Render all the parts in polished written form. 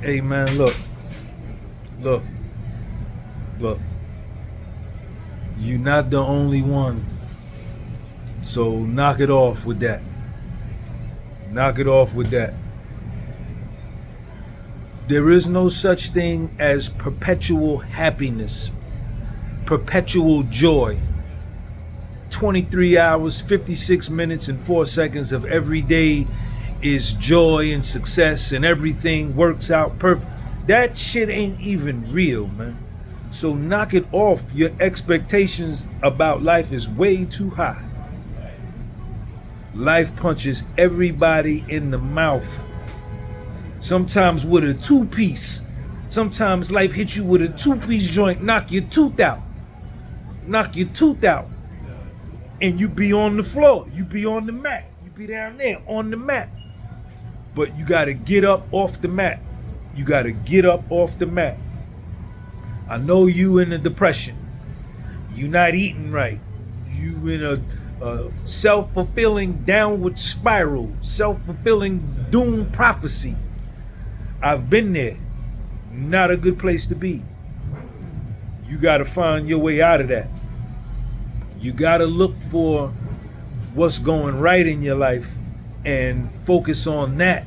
Hey man, look, look. You're not the only one. So knock it off with that. Knock it off with that. There is no such thing as perpetual happiness, perpetual joy. 23 hours, 56 minutes, and 4 seconds of every day is joy and success, and everything works out perfect. That shit ain't even real, man. So knock it off. Your expectations about life is way too high. Life punches everybody in the mouth. Sometimes with a two-piece. Sometimes life hits you with a two-piece joint, knock your tooth out. Knock your tooth out. And you be on the floor. You be on the mat. You be down there on the mat. But you gotta get up off the mat. You gotta get up off the mat. I know you in a depression. You not eating right. You in a self-fulfilling downward spiral. Self-fulfilling doom prophecy. I've been there. Not a good place to be. You gotta find your way out of that. You gotta look for what's going right in your life and focus on that.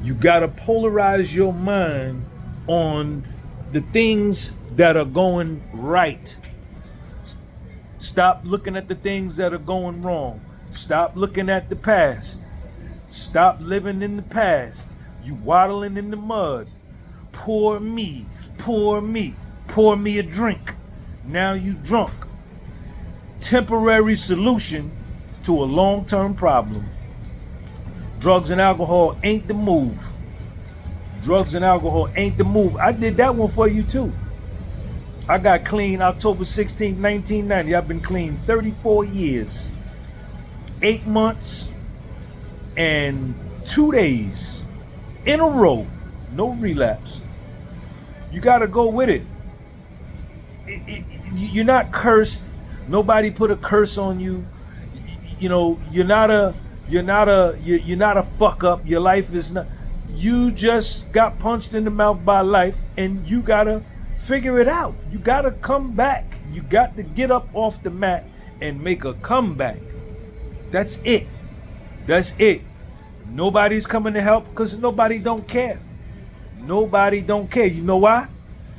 You gotta polarize your mind on the things that are going right. Stop looking at the things that are going wrong. Stop looking at the past. Stop living in the past. You waddling in the mud. Pour me a drink. Now you drunk. Temporary solution to a long-term problem. Drugs and alcohol ain't the move. Drugs and alcohol ain't the move. I did that one for you too. I got clean October 16, 1990. I've been clean 34 years, 8 months, and 2 days in a row. No relapse. You gotta go with it. You're not cursed. Nobody put a curse on you. You know, you're not a fuck up. Your life is not. You just got punched in the mouth by life, and you gotta figure it out. You gotta come back. You got to get up off the mat and make a comeback. That's it. That's it. Nobody's coming to help because nobody don't care. Nobody don't care. You know why?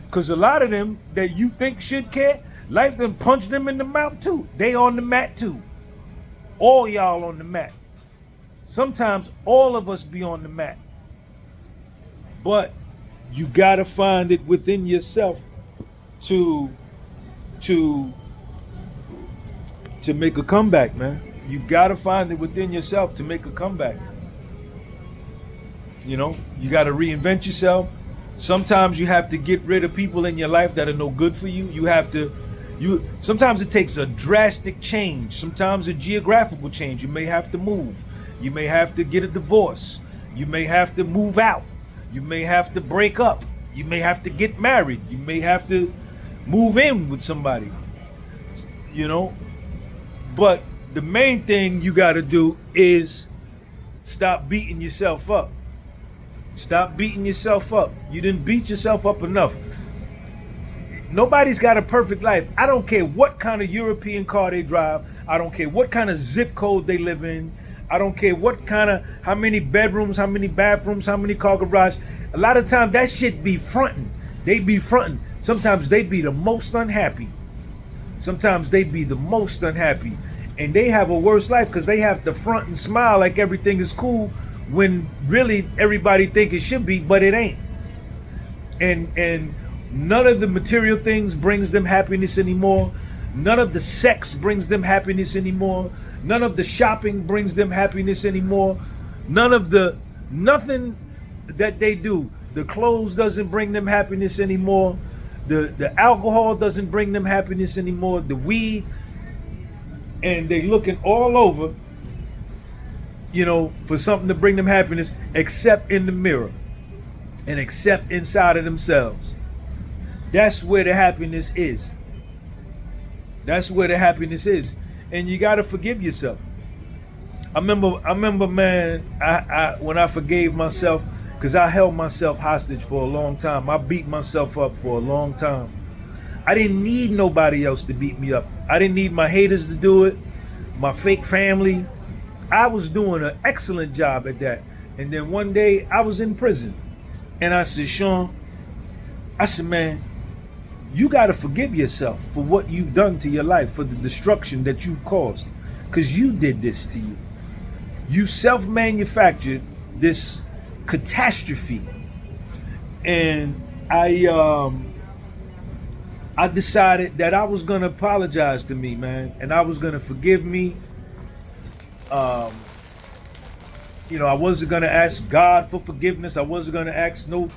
Because a lot of them that you think should care, life done punched them in the mouth too. They on the mat too. All y'all on the mat. Sometimes all of us be on the mat. But you gotta find it within yourself to make a comeback, man. You gotta find it within yourself to make a comeback. You know, you gotta reinvent yourself. Sometimes you have to get rid of people in your life that are no good for you. Sometimes it takes a drastic change. Sometimes a geographical change. You may have to move. You may have to get a divorce. You may have to move out. You may have to break up. You may have to get married. You may have to move in with somebody. You know? But the main thing you got to do is stop beating yourself up. Stop beating yourself up. You didn't beat yourself up enough. Nobody's got a perfect life. I don't care what kind of European car they drive. I don't care what kind of zip code they live in. I don't care how many bedrooms, how many bathrooms, how many car garage. A lot of times that shit be fronting. They be fronting. Sometimes they be the most unhappy. Sometimes they be the most unhappy. And they have a worse life because they have to front and smile like everything is cool when really everybody think it should be, but it ain't. And none of the material things brings them happiness anymore. None of the sex brings them happiness anymore. None of the shopping brings them happiness anymore. Nothing that they do. The clothes doesn't bring them happiness anymore. The alcohol doesn't bring them happiness anymore. The weed. And they looking all over, you know, for something to bring them happiness, except in the mirror and except inside of themselves. That's where the happiness is. That's where the happiness is. And you got to forgive yourself. I remember, man, I when I forgave myself, Because I held myself hostage for a long time. I beat myself up for a long time. I didn't need nobody else to beat me up. I didn't need my haters to do it, my fake family. I was doing an excellent job at that. And then one day I was in prison. And I said, Sean, I said, man, you got to forgive yourself for what you've done to your life, for the destruction that you've caused. Because you did this to you. You self-manufactured this catastrophe. And I decided that I was going to apologize to me, man. And I was going to forgive me. I wasn't going to ask God for forgiveness. I wasn't going to ask no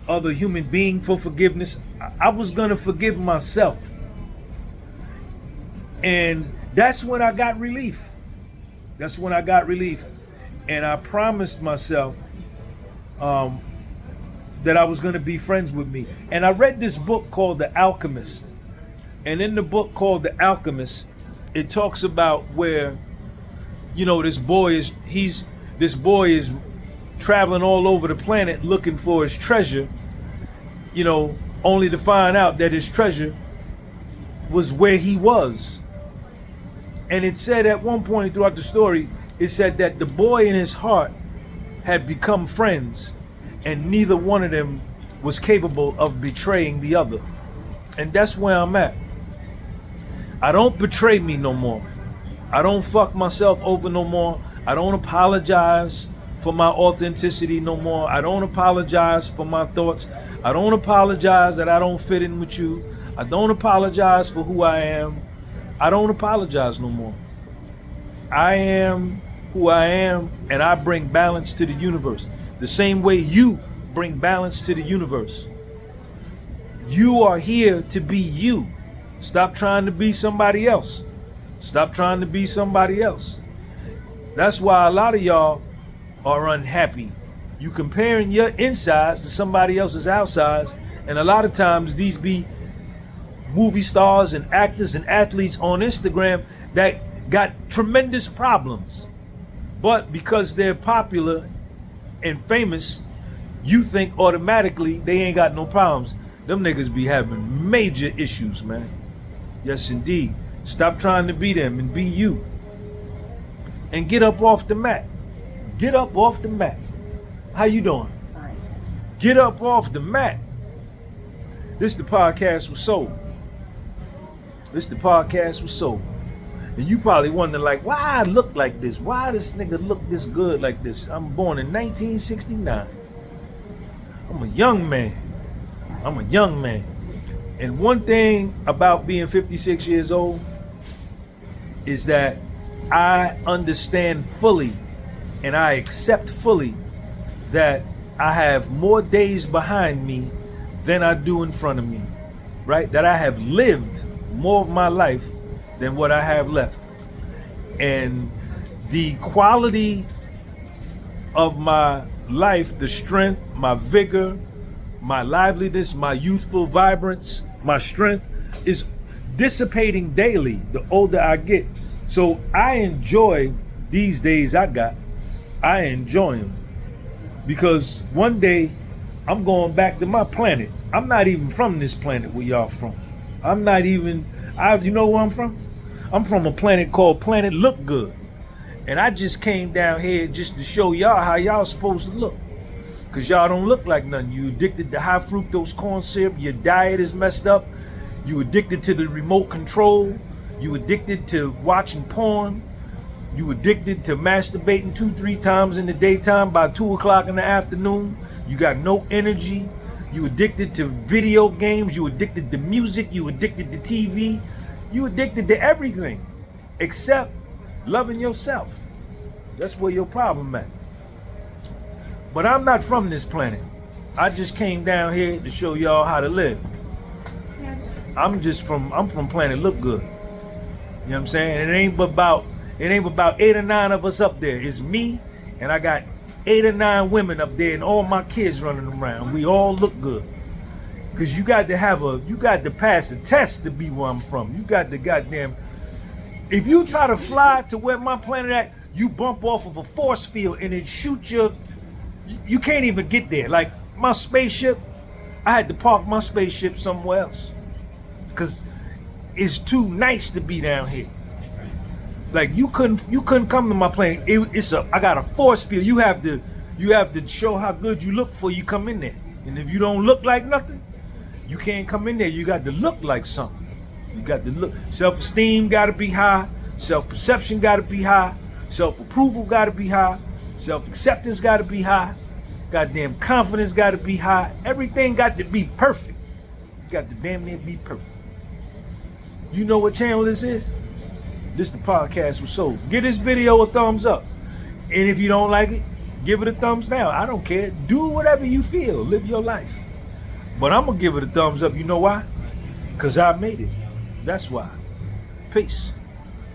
other human being for forgiveness. I was going to forgive myself. And that's when I got relief. And I promised myself that I was going to be friends with me. And I read this book called The Alchemist. And in the book called The Alchemist, it talks about where, this boy is traveling all over the planet looking for his treasure, only to find out that his treasure was where he was. And it said at one point throughout the story, it said that the boy and his heart had become friends, and neither one of them was capable of betraying the other. And that's where I'm at. I don't betray me no more. I don't fuck myself over no more. I don't apologize for my authenticity no more. I don't apologize for my thoughts. I don't apologize that I don't fit in with you. I don't apologize for who I am. I don't apologize no more. I am who I am, and I bring balance to the universe. The same way you bring balance to the universe. You are here to be you. Stop trying to be somebody else. Stop trying to be somebody else. That's why a lot of y'all are unhappy. You comparing your insides to somebody else's outsides, and a lot of times these be movie stars and actors and athletes on Instagram that got tremendous problems. But because they're popular and famous, you think automatically they ain't got no problems. Them niggas be having major issues, man. Yes, indeed. Stop trying to be them and be you. And get up off the mat. Get up off the mat. How you doing? Fine. Get up off the mat. This the podcast with soul. And you probably wondering like, why I look like this? Why this nigga look this good like this? I'm born in 1969. I'm a young man. And one thing about being 56 years old is that I understand fully and I accept fully that I have more days behind me than I do in front of me, right? That I have lived more of my life than what I have left. And the quality of my life, the strength, my vigor, my liveliness, my youthful vibrance, my strength is dissipating daily the older I get. So I enjoy these days I got. I enjoy them because one day I'm going back to my planet. I'm not even from this planet where y'all from. You know where I'm from? I'm from a planet called Planet Look Good. And I just came down here just to show y'all how y'all supposed to look. Cause y'all don't look like nothing. You addicted to high fructose corn syrup. Your diet is messed up. You addicted to the remote control. You addicted to watching porn. You addicted to masturbating 2-3 times in the daytime by 2 o'clock in the afternoon. You got no energy. You addicted to video games. You addicted to music. You addicted to TV. You addicted to everything except loving yourself. That's where your problem at. But I'm not from this planet. I just came down here to show y'all how to live. I'm from Planet Look Good. You know what I'm saying? It ain't about 8 or 9 of us up there. It's me, and I got 8 or 9 women up there and all my kids running around. We all look good. Cause you got to pass a test to be where I'm from. You got the goddamn, if you try to fly to where my planet at, you bump off of a force field and it shoot You can't even get there. Like my spaceship, I had to park my spaceship somewhere else because it's too nice to be down here. Like you couldn't come to my plane. I got a force field. You have to show how good you look before you come in there. And if you don't look like nothing, you can't come in there. You got to look like something. You got to look. Self-esteem got to be high. Self-perception got to be high. Self-approval got to be high. Self-acceptance got to be high. Goddamn confidence got to be high. Everything got to be perfect. You got to damn near be perfect. You know what channel this is? This the podcast with Soul. Give this video a thumbs up. And if you don't like it, give it a thumbs down. I don't care. Do whatever you feel. Live your life. But I'm going to give it a thumbs up. You know why? Because I made it. That's why. Peace.